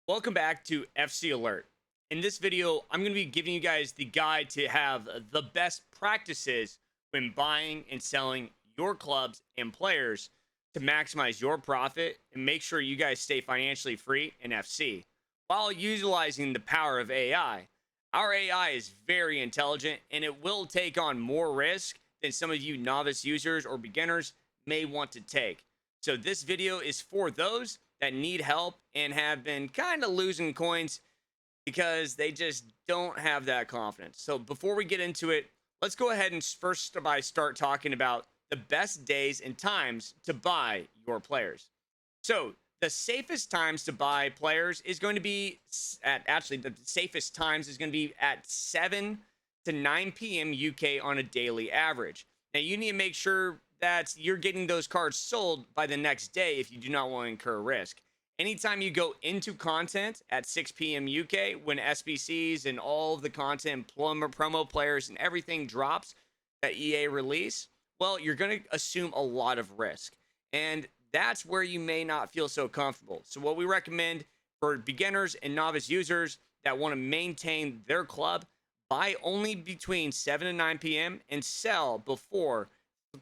Welcome back to FC Alert. In this video, I'm going to be giving you guys the guide to have the best practices when buying and selling your clubs and players to maximize your profit and make sure you guys stay financially free in FC while utilizing the power of AI. Our AI is very intelligent and it will take on more risk than some of you novice users or beginners may want to take. So this video is for those that need help and have been kind of losing coins because they just don't have that confidence. So before we get into it, let's go ahead and start talking about the best days and times to buy your players. So the safest times to buy players is going to be the safest times is going to be at 7 to 9 p.m. UK on a daily average. Now you need to make sure that you're getting those cards sold by the next day if you do not want to incur risk. Anytime you go into content at 6 p.m. UK when SBCs and all of the content, promo players, and everything drops that EA release, well, you're going to assume a lot of risk. And that's where you may not feel so comfortable. So what we recommend for beginners and novice users that want to maintain their club, buy only between 7 and 9 p.m. and sell before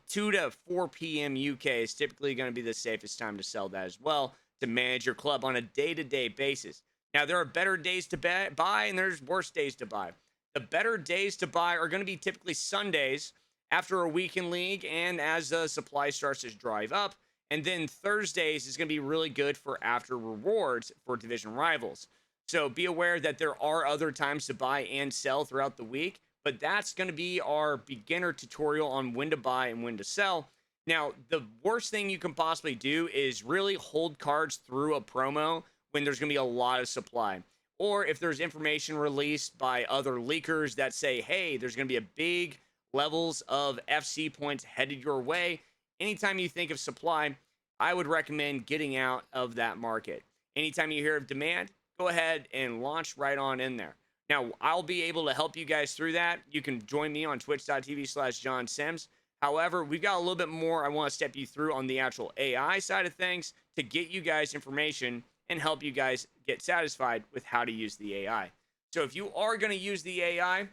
2 to 4 p.m. UK is typically going to be the safest time to sell that as well to manage your club on a day-to-day basis. Now, there are better days to buy and there's worse days to buy. The better days to buy are going to be typically Sundays after a weekend league and as the supply starts to drive up. And then Thursdays is going to be really good for after rewards for division rivals. So be aware that there are other times to buy and sell throughout the week, but that's going to be our beginner tutorial on when to buy and when to sell. Now, the worst thing you can possibly do is really hold cards through a promo when there's going to be a lot of supply. Or if there's information released by other leakers that say, hey, there's going to be a big levels of FC points headed your way. Anytime you think of supply, I would recommend getting out of that market. Anytime you hear of demand, go ahead and launch right on in there. Now, I'll be able to help you guys through that. You can join me on twitch.tv/JohnSims. However, we've got a little bit more I want to step you through on the actual AI side of things to get you guys information and help you guys get satisfied with how to use the AI. So if you are going to use the AI,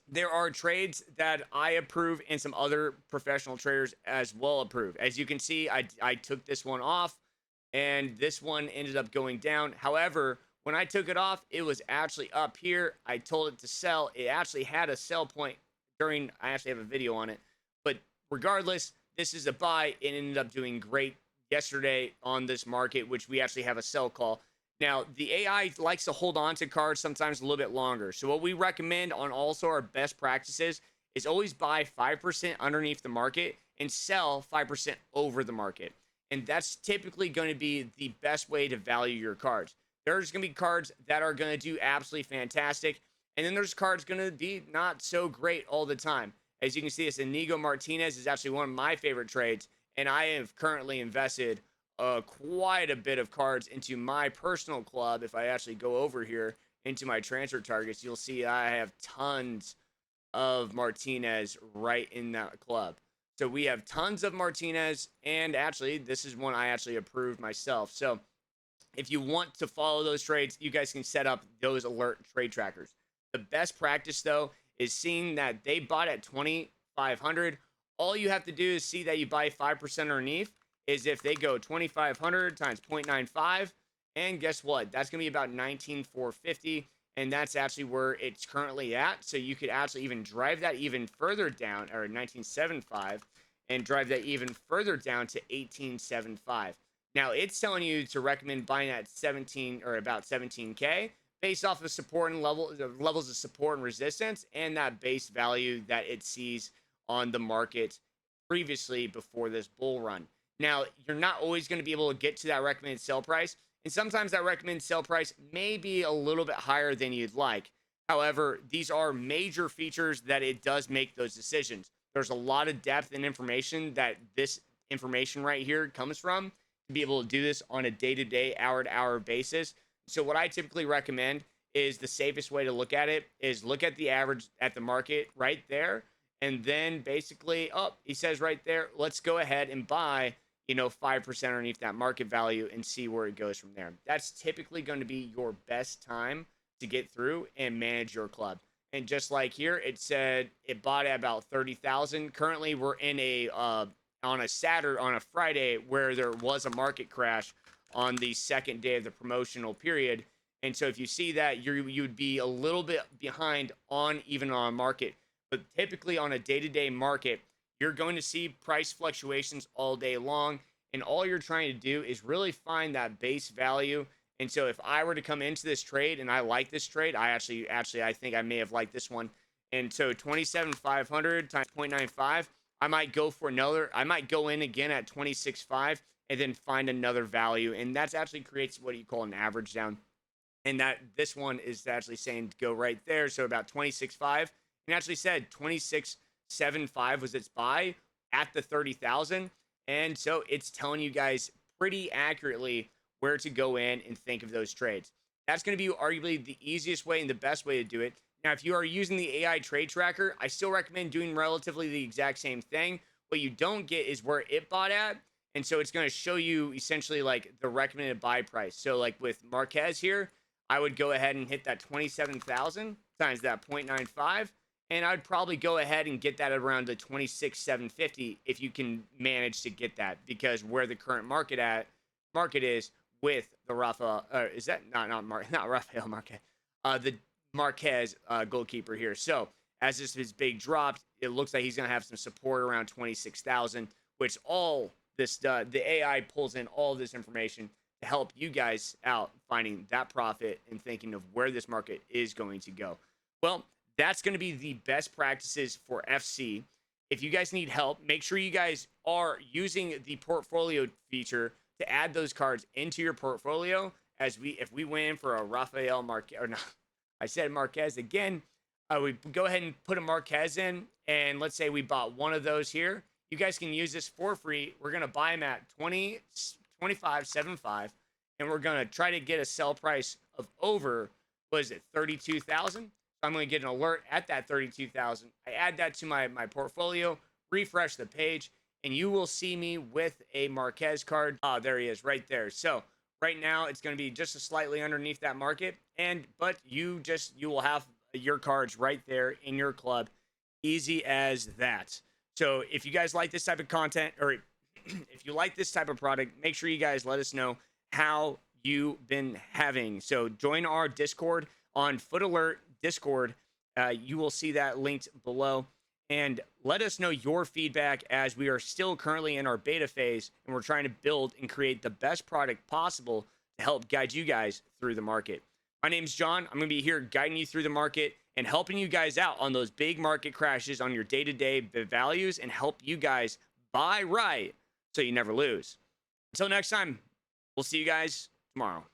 there are trades that I approve and some other professional traders as well approve. As you can see, I took this one off and this one ended up going down. However, when I took it off, it was actually up here. I told it to sell. It actually had a sell point I actually have a video on it. But regardless, this is a buy. It ended up doing great yesterday on this market, which we actually have a sell call. Now, the AI likes to hold on to cards sometimes a little bit longer. So what we recommend on also our best practices is always buy 5% underneath the market and sell 5% over the market. And that's typically going to be the best way to value your cards. There's going to be cards that are going to do absolutely fantastic. And then there's cards going to be not so great all the time. As you can see, this Inigo Martinez is actually one of my favorite trades, and I have currently invested quite a bit of cards into my personal club. If I actually go over here into my transfer targets, you'll see I have tons of Martinez right in that club. So we have tons of Martinez, and actually, this is one I actually approved myself. So if you want to follow those trades, you guys can set up those alert trade trackers. The best practice, though, is seeing that they bought at 2,500. All you have to do is see that you buy 5% underneath is if they go 2,500 times 0.95. And guess what? That's going to be about 19,450. And that's actually where it's currently at. So you could actually even drive that even further down, or 1975, and drive that even further down to 1875. Now, it's telling you to recommend buying at 17 or about 17K. Based off of support and levels of support and resistance and that base value that it sees on the market previously before this bull run. Now, you're not always going to be able to get to that recommended sell price. And sometimes that recommended sell price may be a little bit higher than you'd like. However, these are major features that it does make those decisions. There's a lot of depth and information that this information right here comes from to be able to do this on a day-to-day, hour-to-hour basis. So what I typically recommend is the safest way to look at it is look at the average at the market right there. And then basically, he says right there, let's go ahead and buy, 5% underneath that market value and see where it goes from there. That's typically going to be your best time to get through and manage your club. And just like here, it said it bought at about 30,000. Currently, we're in a on a Friday where there was a market crash on the second day of the promotional period. And so if you see that, you'd be a little bit behind on even on a market. But typically on a day-to-day market, you're going to see price fluctuations all day long. And all you're trying to do is really find that base value. And so if I were to come into this trade and I like this trade, I think I may have liked this one. And so 27,500 times 0.95, I might go for another. I might go in again at 26.5 and then find another value. And that's actually creates what you call an average down. And that this one is actually saying to go right there. So about 26.5. And actually said 26.75 was its buy at the 30,000. And so it's telling you guys pretty accurately where to go in and think of those trades. That's going to be arguably the easiest way and the best way to do it. Now, if you are using the AI trade tracker, I still recommend doing relatively the exact same thing. What you don't get is where it bought at. And so it's going to show you essentially like the recommended buy price. So like with Marquez here, I would go ahead and hit that 27,000 times that 0.95. And I'd probably go ahead and get that around the 26,750 if you can manage to get that, because where the current market is with the Rafael, is that not Rafael Marquez, the Marquez goalkeeper here. So as this is big dropped, it looks like he's going to have some support around 26,000, which all this the AI pulls in all this information to help you guys out finding that profit and thinking of where this market is going to go. Well, that's going to be the best practices for FC. If you guys need help, make sure you guys are using the portfolio feature to add those cards into your portfolio. If we went in for a Rafael Marquez, or no, I said Marquez again, we go ahead and put a Marquez in, and let's say we bought one of those here. You guys can use this for free. We're going to buy them at 25.75, and we're going to try to get a sell price of over, 32,000. I'm going to get an alert at that 32,000. I add that to my portfolio, refresh the page, and you will see me with a Marquez card. There he is right there. So right now it's going to be just a slightly underneath that market, but you will have your cards right there in your club. Easy as that. So if you guys like this type of content, or if you like this type of product, make sure you guys let us know how you've been having. So join our Discord on Foot Alert Discord. You will see that linked below, and let us know your feedback, as we are still currently in our beta phase and we're trying to build and create the best product possible to help guide you guys through the market. My name's John. I'm going to be here guiding you through the market and helping you guys out on those big market crashes on your day-to-day values, and help you guys buy right so you never lose. Until next time, we'll see you guys tomorrow.